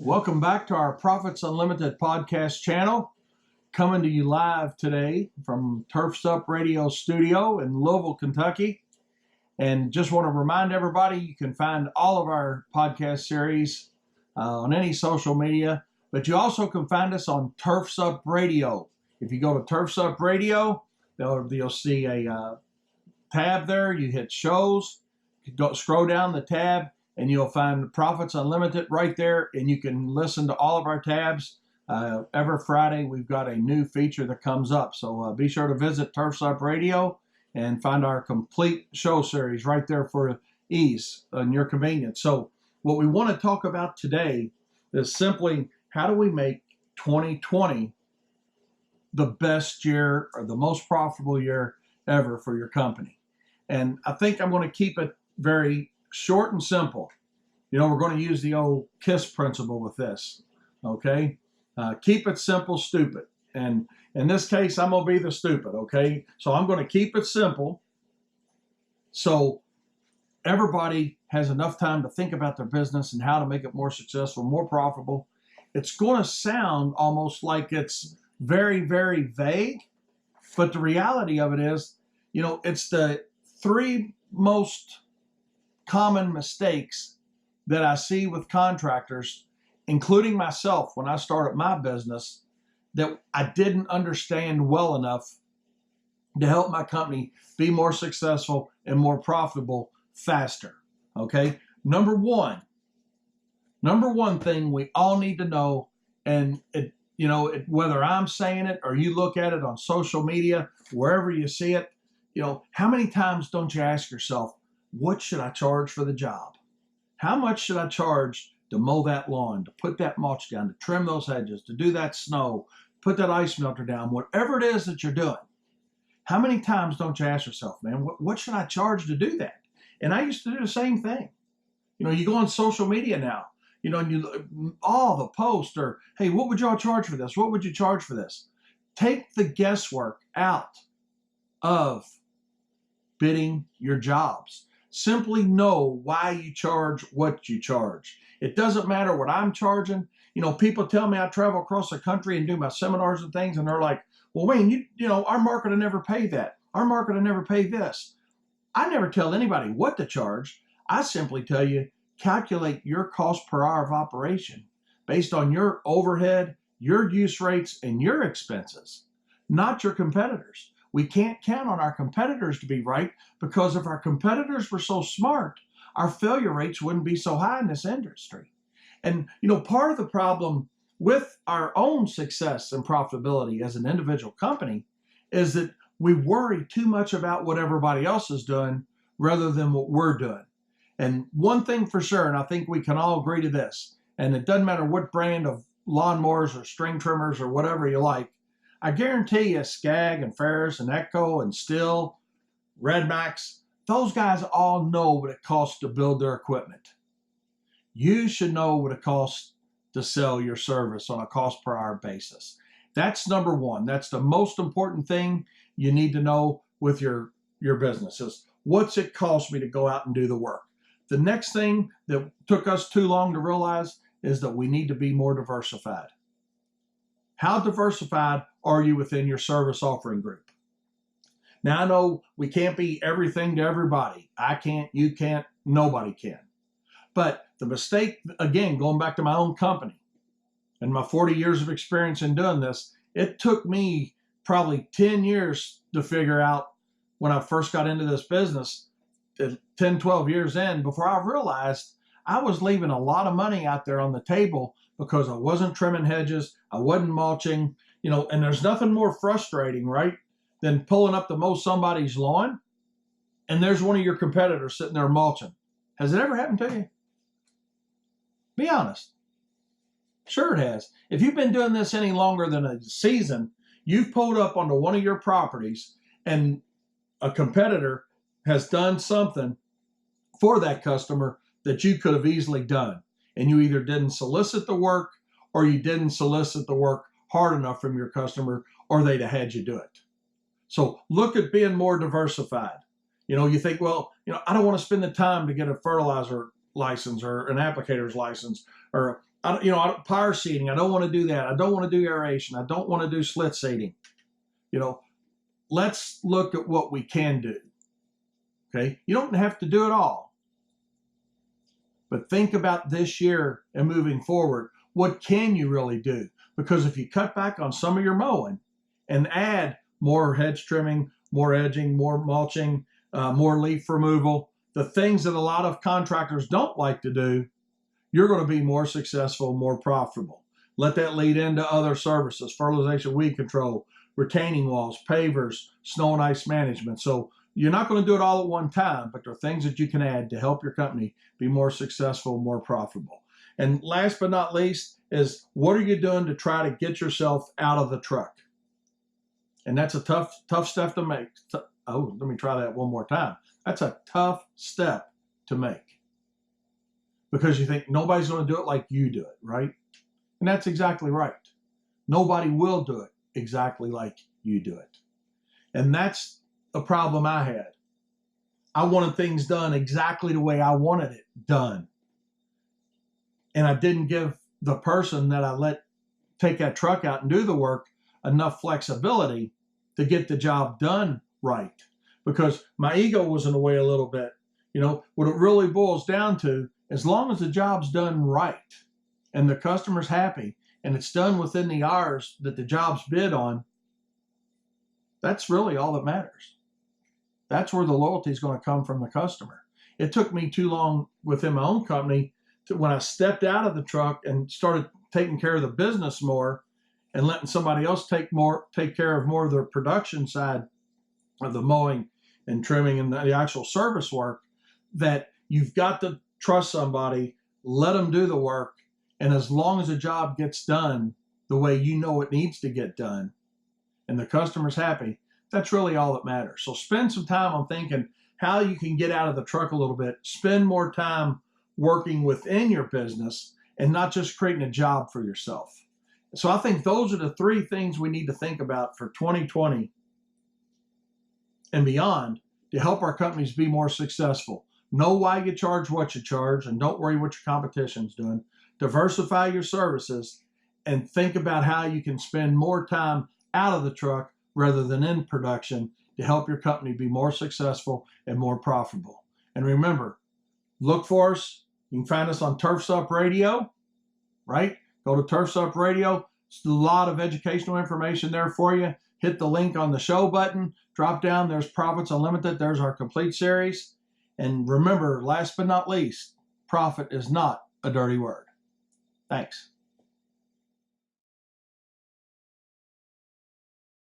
Welcome back to our Profits Unlimited podcast channel. Coming to you live today from Turfs Up Radio Studio in Louisville, Kentucky. And just want to remind everybody you can find all of our podcast series on any social media, but you also can find us on Turfs Up Radio. If you go to Turfs Up Radio, you'll see a tab there. You hit shows, scroll down the tab, and you'll find Profits Unlimited right there, and you can listen to all of our tabs. Every Friday, we've got a new feature that comes up. So be sure to visit Turfs Up Radio and find our complete show series right there for ease and your convenience. So what we want to talk about today is simply how do we make 2020 the best year or the most profitable year ever for your company. And I think I'm going to keep it very short and simple. We're going to use the old KISS principle with this, okay? Keep it simple, stupid. And in this case, I'm going to be the stupid, okay? So I'm going to keep it simple so everybody has enough time to think about their business and how to make it more successful, more profitable. It's going to sound almost like it's very, very vague, but the reality of it is, it's the three most common mistakes that I see with contractors, including myself when I started my business, that I didn't understand well enough to help my company be more successful and more profitable faster. Okay. Number one thing we all need to know, and whether I'm saying it or you look at it on social media, wherever you see it, how many times don't you ask yourself, what should I charge for the job? How much should I charge to mow that lawn, to put that mulch down, to trim those hedges, to do that snow, put that ice melter down, whatever it is that you're doing? How many times don't you ask yourself, man, what should I charge to do that? And I used to do the same thing. You go on social media now, and all the posts are, hey, what would y'all charge for this? What would you charge for this? Take the guesswork out of bidding your jobs. Simply know why you charge what you charge. It doesn't matter what I'm charging. People tell me I travel across the country and do my seminars and things, and they're like, well, Wayne, our market will never pay that. Our market will never pay this. I never tell anybody what to charge. I simply tell you, calculate your cost per hour of operation based on your overhead, your use rates, and your expenses, not your competitors. We can't count on our competitors to be right, because if our competitors were so smart, our failure rates wouldn't be so high in this industry. And, part of the problem with our own success and profitability as an individual company is that we worry too much about what everybody else is doing rather than what we're doing. And one thing for sure, and I think we can all agree to this, and it doesn't matter what brand of lawnmowers or string trimmers or whatever you like, I guarantee you Skag and Ferris and Echo and Stihl, Red Max, those guys all know what it costs to build their equipment. You should know what it costs to sell your service on a cost per hour basis. That's number one. That's the most important thing you need to know with your business is, what's it cost me to go out and do the work? The next thing that took us too long to realize is that we need to be more diversified. How diversified are you within your service offering group? Now, I know we can't be everything to everybody. I can't, you can't, nobody can. But the mistake, again, going back to my own company and my 40 years of experience in doing this, it took me probably 10 years to figure out when I first got into this business, 10, 12 years in, before I realized I was leaving a lot of money out there on the table because I wasn't trimming hedges, I wasn't mulching, and there's nothing more frustrating, right, than pulling up to mow somebody's lawn and there's one of your competitors sitting there mulching. Has it ever happened to you? Be honest. Sure it has. If you've been doing this any longer than a season, you've pulled up onto one of your properties and a competitor has done something for that customer that you could have easily done. And you either didn't solicit the work or you didn't solicit the work hard enough from your customer, or they'd have had you do it. So look at being more diversified. You think, well, I don't want to spend the time to get a fertilizer license or an applicator's license or power seating. I don't want to do that. I don't want to do aeration. I don't want to do slit seating. Let's look at what we can do. Okay, you don't have to do it all, but think about this year and moving forward. What can you really do? Because if you cut back on some of your mowing and add more hedge trimming, more edging, more mulching, more leaf removal, the things that a lot of contractors don't like to do, you're going to be more successful, more profitable. Let that lead into other services: fertilization, weed control, retaining walls, pavers, snow and ice management. So you're not going to do it all at one time, but there are things that you can add to help your company be more successful, more profitable. And last but not least is, what are you doing to try to get yourself out of the truck? And that's a tough step to make. Oh, let me try that one more time. That's a tough step to make, because you think nobody's going to do it like you do it, right? And that's exactly right. Nobody will do it exactly like you do it. And that's a problem I had. I wanted things done exactly the way I wanted it done. And I didn't give the person that I let take that truck out and do the work enough flexibility to get the job done right, because my ego was in the way a little bit. What it really boils down to, as long as the job's done right and the customer's happy and it's done within the hours that the job's bid on, that's really all that matters. That's where the loyalty is going to come from the customer. It took me too long within my own company when I stepped out of the truck and started taking care of the business more and letting somebody else take care of more of the production side of the mowing and trimming and the actual service work, that you've got to trust somebody, let them do the work, and as long as the job gets done the way you know it needs to get done and the customer's happy, that's really all that matters. So spend some time on thinking how you can get out of the truck a little bit. Spend more time working within your business and not just creating a job for yourself. So I think those are the three things we need to think about for 2020 and beyond to help our companies be more successful. Know why you charge what you charge, and don't worry what your competition's doing. Diversify your services and think about how you can spend more time out of the truck rather than in production to help your company be more successful and more profitable. And remember, look for us. You can find us on Turfs Up Radio, right? Go to Turfs Up Radio. It's a lot of educational information there for you. Hit the link on the show button. Drop down. There's Profits Unlimited. There's our complete series. And remember, last but not least, profit is not a dirty word. Thanks.